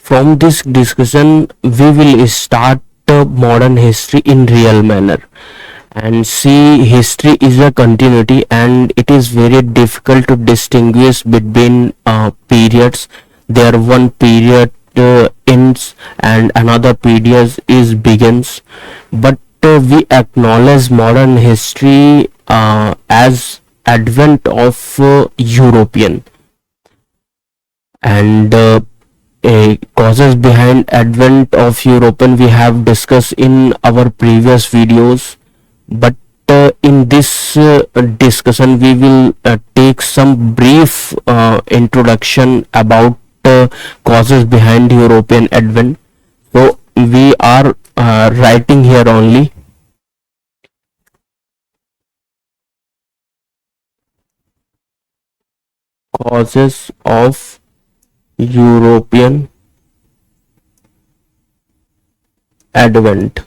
From this discussion, we will start modern history in real manner and see history is a continuity, and it is very difficult to distinguish between periods. There one period ends and another period is begins, but we acknowledge modern history as advent of European and causes behind advent of European we have discussed in our previous videos, but in this discussion we will take some brief introduction about causes behind European advent. So we are writing here only causes of European advent.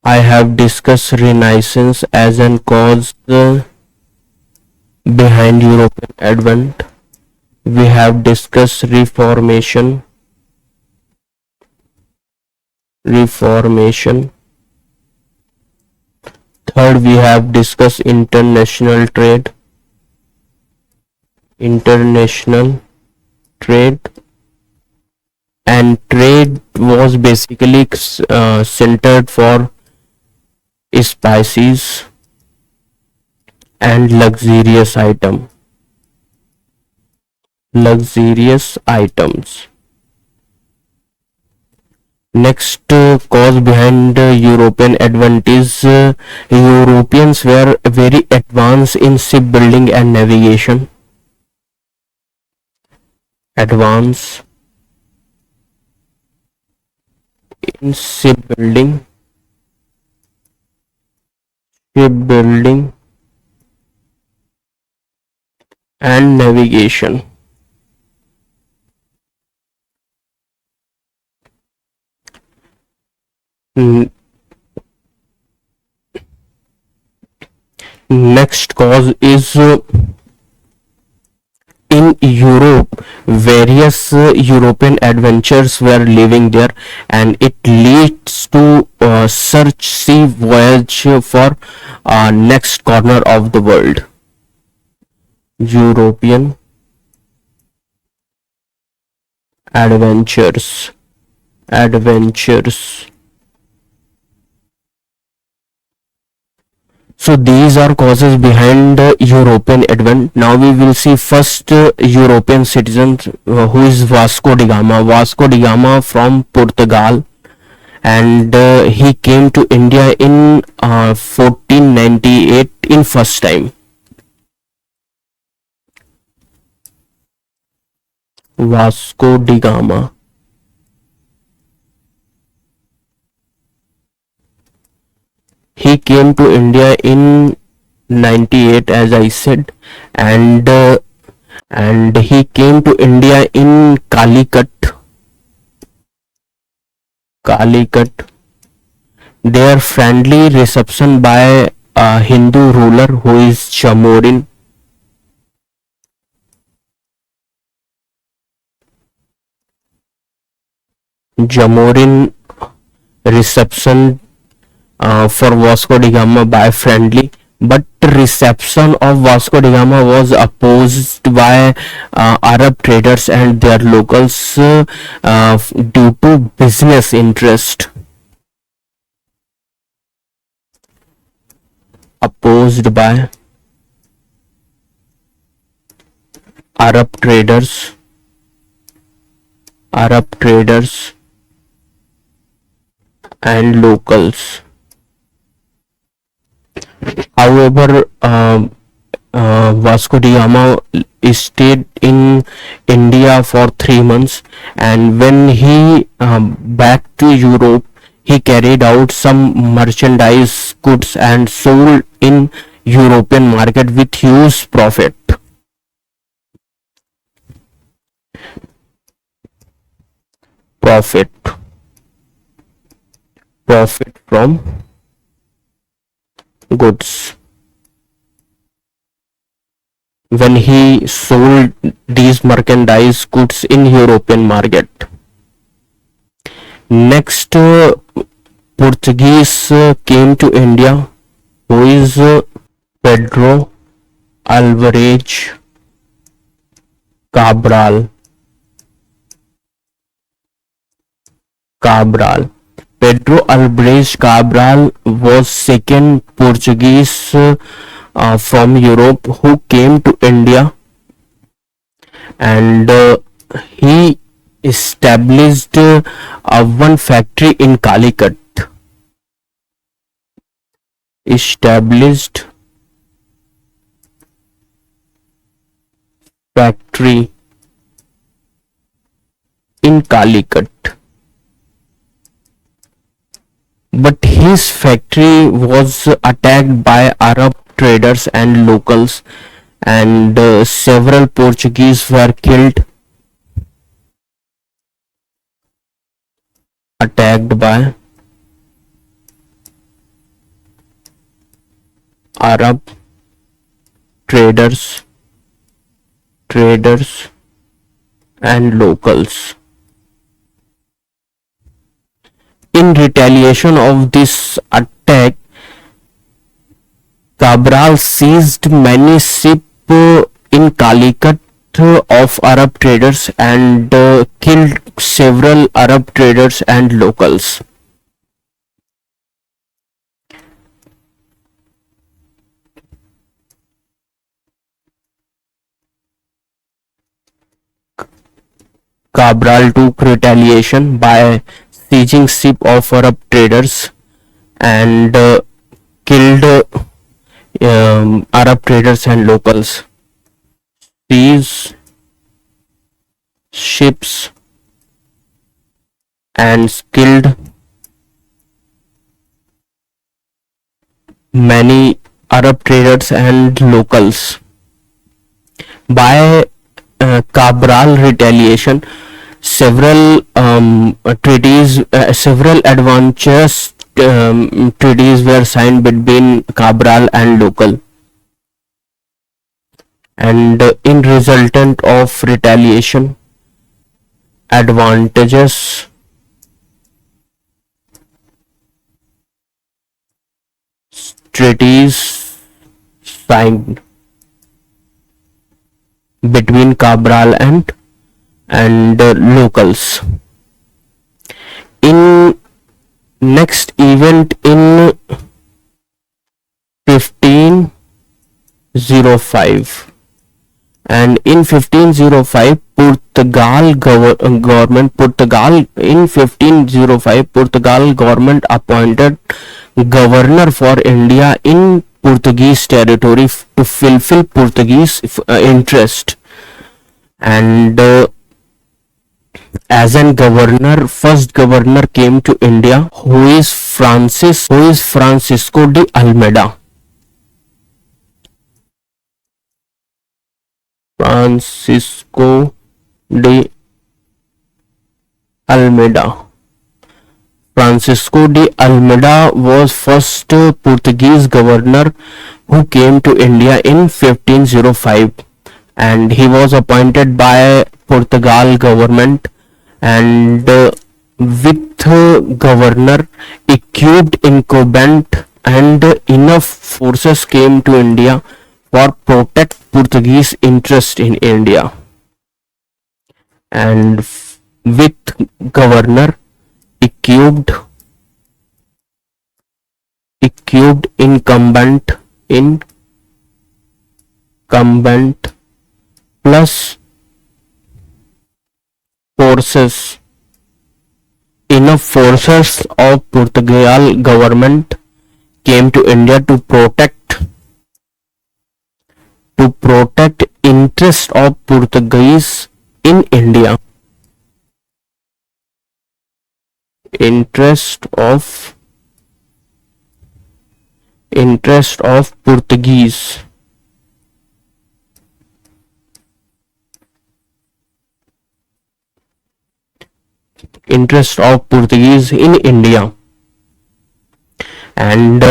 I have discussed Renaissance as an cause behind European advent. We have discussed Reformation. Third, we have discussed international trade, and trade was basically centered for spices and luxurious items. Next cause behind European advent is Europeans were very advanced in shipbuilding and navigation. Advance in shipbuilding and navigation. Next cause is in Europe, various European adventurers were living there, and it leads to search sea voyage for next corner of the world. European adventures. So these are causes behind European advent. Now we will see first European citizen who is Vasco da Gama. Vasco da Gama from Portugal, and he came to India in 1498 in first time. Vasco da Gama. He came to India in 98, as I said, and he came to India in Calicut. Their friendly reception by a Hindu ruler who is Jamorin. Reception for Vasco da Gama by friendly, but reception of Vasco da Gama was opposed by Arab traders and their locals due to business interest. Opposed by Arab traders and locals. However, Vasco da Gama stayed in India for 3 months, and when he back to Europe, he carried out some merchandise goods and sold in European market with huge profit. Profit from goods. when he sold these merchandise goods in European market. Next, Portuguese came to India, who is Pedro Alvarez Cabral. Pedro Alvarez Cabral was second Portuguese from Europe who came to India, and he established one factory in Calicut. Established factory in Calicut. But his factory was attacked by Arab traders and locals, and several Portuguese were killed. Attacked by Arab traders and locals. In retaliation of this attack, Cabral seized many ships in Calicut of Arab traders and killed several Arab traders and locals. Cabral took retaliation by seizing ships of Arab traders and killed Arab traders and locals. These ships and killed many Arab traders and locals. By Cabral retaliation, several advantageous treaties were signed between Cabral and local, and in resultant of retaliation, advantageous treaties signed between Cabral and locals. In next event in 1505, and in 1505 Portugal government appointed governor for India in Portuguese territory to fulfill Portuguese interest, and as an governor, first governor came to India, who is Francisco de Almeida. Francisco de Almeida. Francisco de Almeida was first Portuguese governor who came to India in 1505, and he was appointed by Portugal government, and with governor equipped incumbent, and enough forces came to India for protect Portuguese interest in India, and with governor equipped incumbent plus forces, enough forces of Portugal government came to India to protect interest of Portuguese in India. Interest of Portuguese in India, and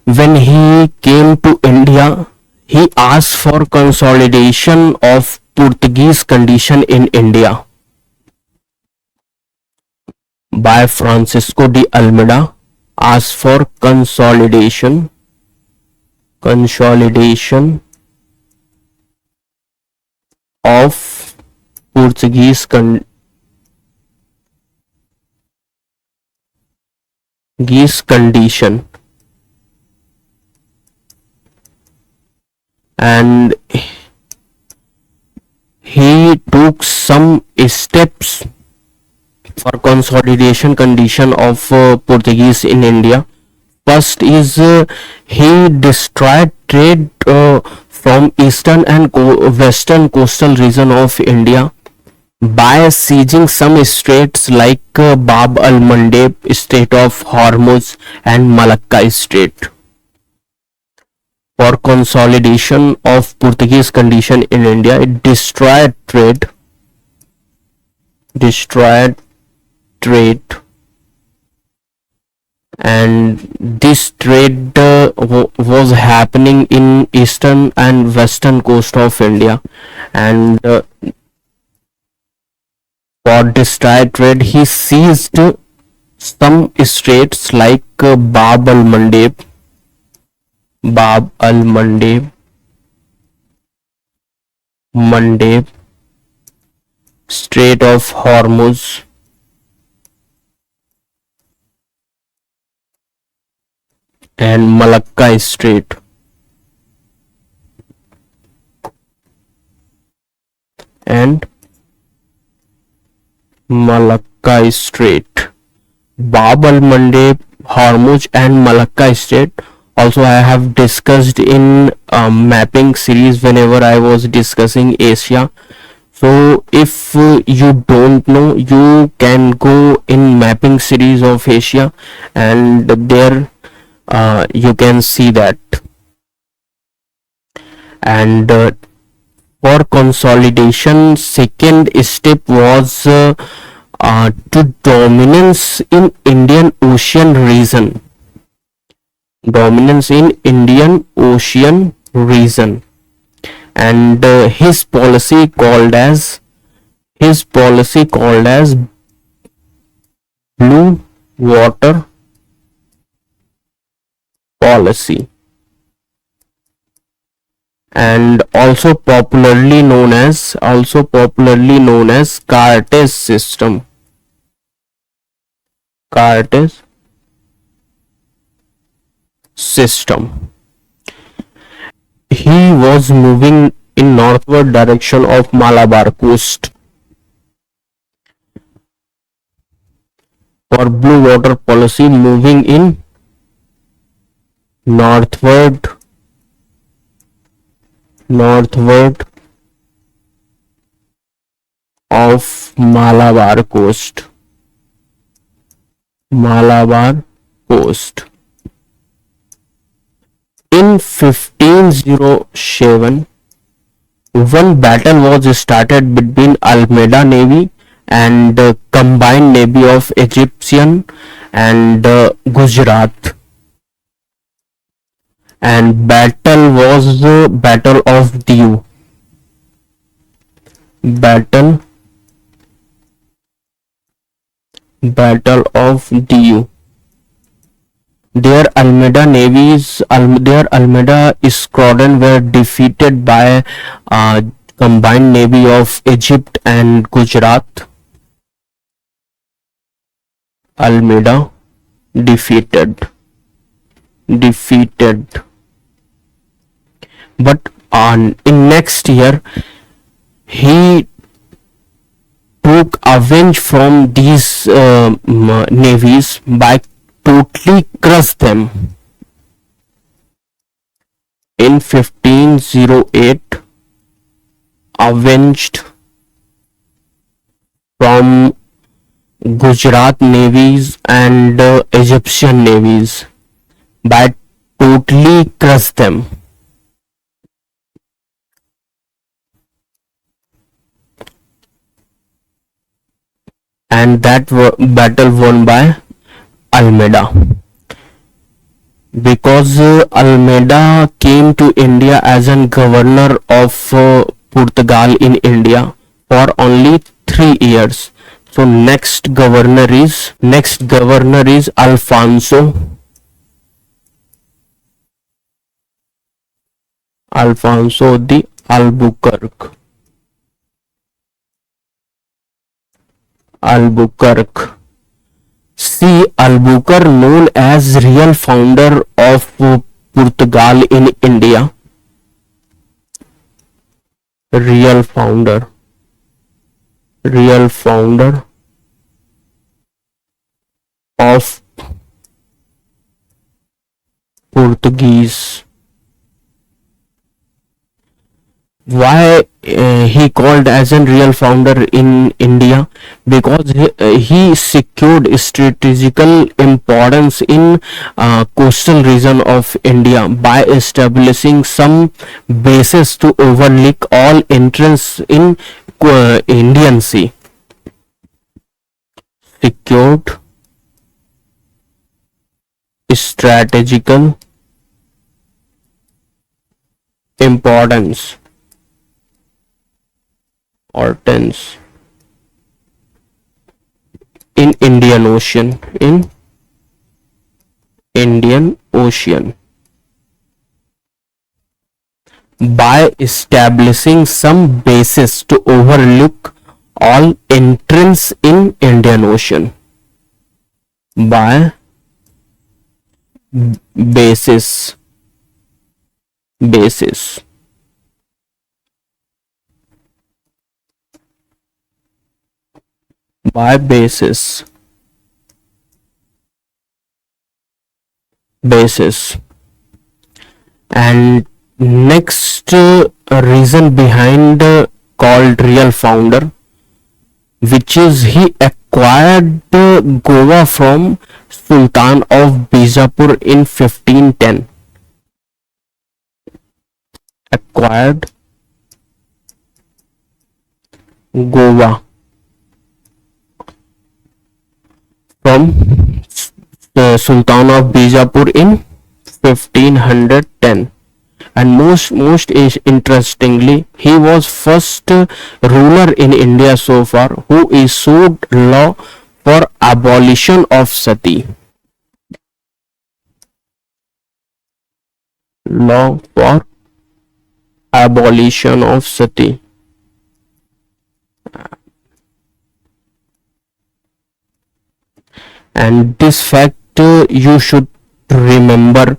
when he came to India, he He asked for consolidation of Portuguese condition in India by Francisco de Almeida. Asked for consolidation of Portuguese condition, and he took some steps for consolidation condition of Portuguese in India. First is he destroyed trade from eastern and western coastal region of India by seizing some straits like Bab al-Mandeb, Strait of Hormuz, and Malacca Strait. For consolidation of Portuguese condition in India, it destroyed trade, and this trade was happening in eastern and western coast of India, and for destroyed trade he seized some straits like Bab al-Mandeb, Strait of Hormuz, and Malacca Strait. Bab al-Mandeb, Hormuz, and Malacca Strait. Also, I have discussed in mapping series whenever I was discussing Asia. So, if you don't know, you can go in mapping series of Asia, and there you can see that. And for consolidation, second step was to dominance in Indian Ocean region. And his policy called as blue water policy, and also popularly known as Cartes system. He was moving in northward direction of Malabar coast for blue water policy, moving in northward of Malabar coast. In 1507, one battle was started between Almeida Navy and combined navy of Egyptian and Gujarat, and battle was the Battle of Diu. Their Almeida squadron were defeated by combined navy of Egypt and Gujarat. Almeida defeated. But in next year, he took avenge from these navies by totally crush them. In 1508, avenged from Gujarat navies and Egyptian navies by totally crush them. And that battle won by Almeida. Because Almeida came to India as a governor of Portugal in India for only 3 years. So next governor is Alfonso the Albuquerque. See, Albuquerque, known as real founder of Portugal in India, real founder of Portuguese. Why he called as a real founder in India? Because he secured strategical importance in coastal region of India by establishing some bases to overlook all entrance in Indian Sea. Secured strategical importance or tense in Indian Ocean by establishing some bases to overlook all entrance in Indian Ocean. By basis by basis and next reason behind called real founder, which is he acquired Goa from Sultan of Bijapur in 1510. Acquired Goa from Sultan of Bijapur in 1510. And most interestingly, he was first ruler in India so far who issued law for abolition of sati. Law for abolition of sati. And this fact you should remember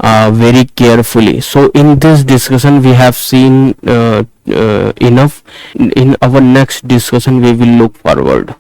very carefully. So in this discussion we have seen enough. In our next discussion we will look forward.